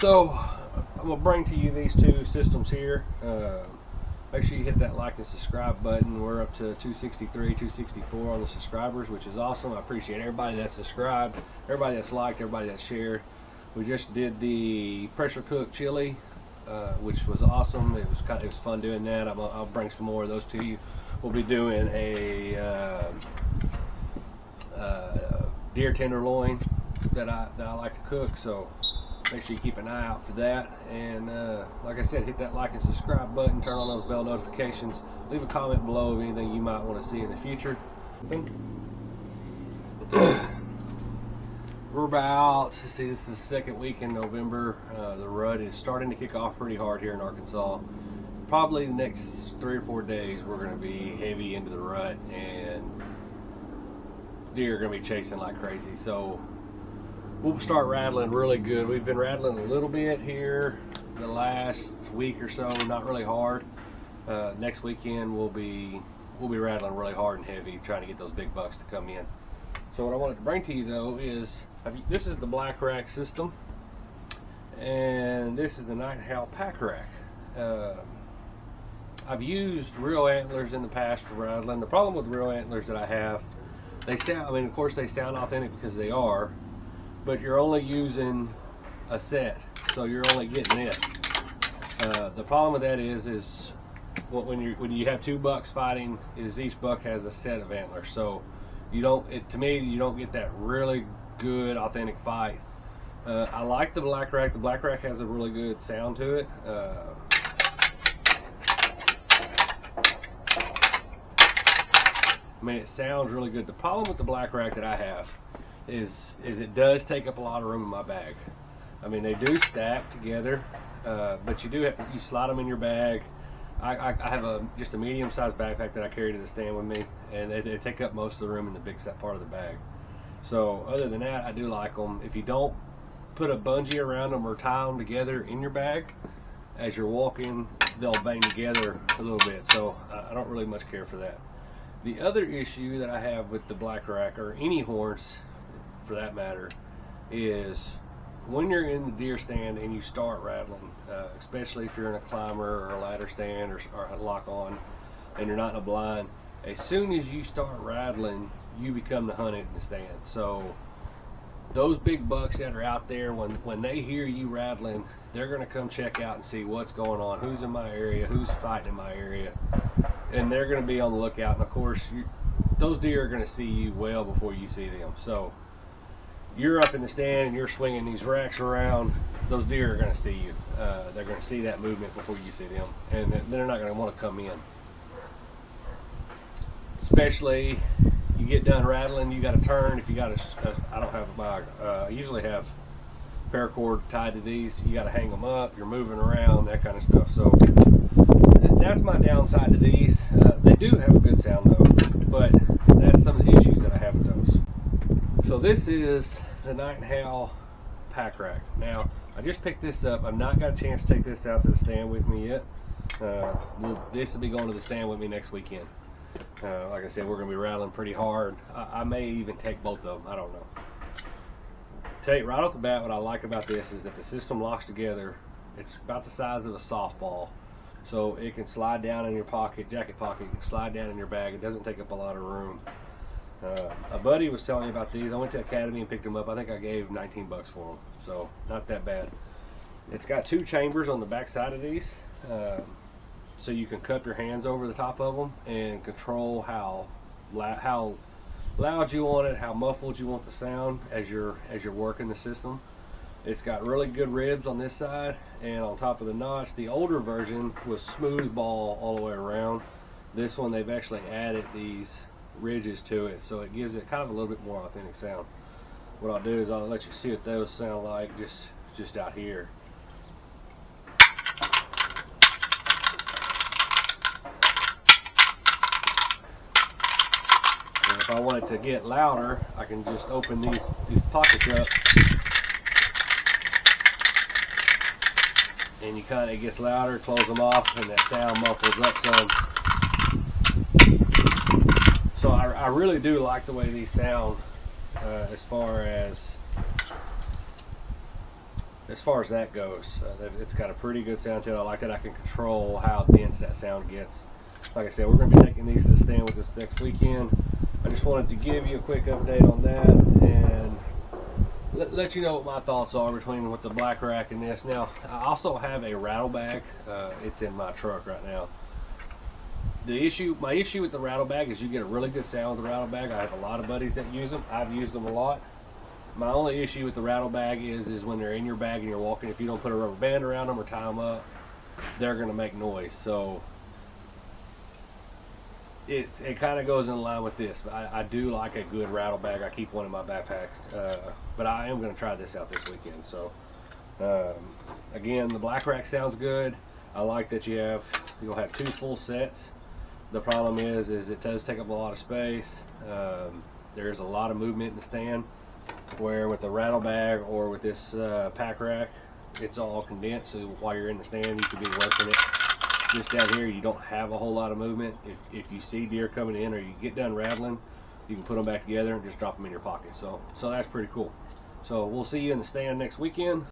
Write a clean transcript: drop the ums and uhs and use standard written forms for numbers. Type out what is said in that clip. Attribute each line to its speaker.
Speaker 1: So I'm gonna bring to you these two systems here. Make sure you hit that like and subscribe button. We're up to 263, 264 on the subscribers, which is awesome. I appreciate everybody that's subscribed, everybody that's liked, everybody that's shared. We just did the pressure cooked chili, which was awesome. It was fun doing that. I'll bring some more of those to you. We'll be doing a deer tenderloin that I like to cook, so make sure you keep an eye out for that. And like I said, hit that like and subscribe button, turn on those bell notifications, leave a comment below of anything you might want to see in the future. We're about, see, this is the second week in November. The rut is starting to kick off pretty hard here in Arkansas. Probably the next 3 or 4 days we're going to be heavy into the rut, and deer are going to be chasing like crazy. So we'll start rattling really good. We've been rattling a little bit here the last week or so, not really hard. Next weekend we'll be rattling really hard and heavy, trying to get those big bucks to come in. So what I wanted to bring to you though is, this is the blackrack system, and this is the Night Owl packrack. I've used real antlers in the past for rattling. The problem with real antlers that I have, they sound, I mean, of course they sound authentic because they are, but you're only using a set, so you're only getting this. The problem with that is when you have 2 bucks fighting, is each buck has a set of antlers, so you don't. To me, you don't get that really good authentic fight. I like the blackrack. The blackrack has a really good sound to it. I mean, it sounds really good. The problem with the blackrack that I have is it does take up a lot of room in my bag. I mean, they do stack together, but you do have to, you slide them in your bag. I have just a medium-sized backpack that I carry to the stand with me, and they take up most of the room in the big set part of the bag. So other than that, I do like them. If you don't put a bungee around them or tie them together in your bag, as you're walking, they'll bang together a little bit. So I don't really much care for that. The other issue that I have with the blackrack, or any horns for that matter, is when you're in the deer stand and you start rattling, especially if you're in a climber or a ladder stand or a lock on and you're not in a blind, as soon as you start rattling, you become the hunted in the stand. So those big bucks that are out there, when they hear you rattling, they're going to come check out and see what's going on, who's in my area, who's fighting in my area, and they're going to be on the lookout. And of course, those deer are going to see you well before you see them. So you're up in the stand and you're swinging these racks around, those deer are going to see you. They're going to see that movement before you see them, and they're not going to want to come in. Especially, you get done rattling, you got to turn. If you got I don't have I usually have paracord tied to these. You got to hang them up. You're moving around, that kind of stuff. So that's my downside to these. They do have a good sound though, but that's some of the issues that I have with those. So this is the Night Owl packrack. Now, I just picked this up. I've not got a chance to take this out to the stand with me yet. This will be going to the stand with me next weekend. Like I said, we're going to be rattling pretty hard. I may even take both of them. I don't know. Tell you right off the bat, what I like about this is that the system locks together. It's about the size of a softball, so it can slide down in your pocket, jacket pocket. It can slide down in your bag. It doesn't take up a lot of room. A buddy was telling me about these. I went to Academy and picked them up. I think I gave 19 bucks for them, so not that bad. It's got 2 chambers on the back side of these, so you can cup your hands over the top of them and control how loud you want it, how muffled you want the sound as you're working the system. It's got really good ribs on this side, and on top of the notch, the older version was smooth ball all the way around. This one, they've actually added these ridges to it, so it gives it kind of a little bit more authentic sound. What I'll do is I'll let you see what those sound like just out here. And if I want it to get louder, I can just open these pockets up, and you kind of, it gets louder, close them off, and that sound muffles up some. So I really do like the way these sound, as far as as far as that goes, it's got a pretty good sound to it. I like that I can control how dense that sound gets. Like I said, we're going to be taking these to the stand with us next weekend. I just wanted to give you a quick update on that and let you know what my thoughts are between with the blackrack and this. Now, I also have a rattle bag. It's in my truck right now. My issue with the rattle bag is you get a really good sound with the rattle bag. I have a lot of buddies that use them. I've used them a lot. My only issue with the rattle bag is when they're in your bag and you're walking, if you don't put a rubber band around them or tie them up, they're going to make noise. So it kind of goes in line with this. I do like a good rattle bag. I keep one in my backpack, but I am going to try this out this weekend. So again, the blackrack sounds good. I like that you'll have 2 full sets. The problem is it does take up a lot of space. There's a lot of movement in the stand, where with the rattle bag or with this packrack, it's all condensed. So while you're in the stand, you could be working it. Just down here, you don't have a whole lot of movement. If you see deer coming in or you get done rattling, you can put them back together and just drop them in your pocket. So that's pretty cool. So we'll see you in the stand next weekend.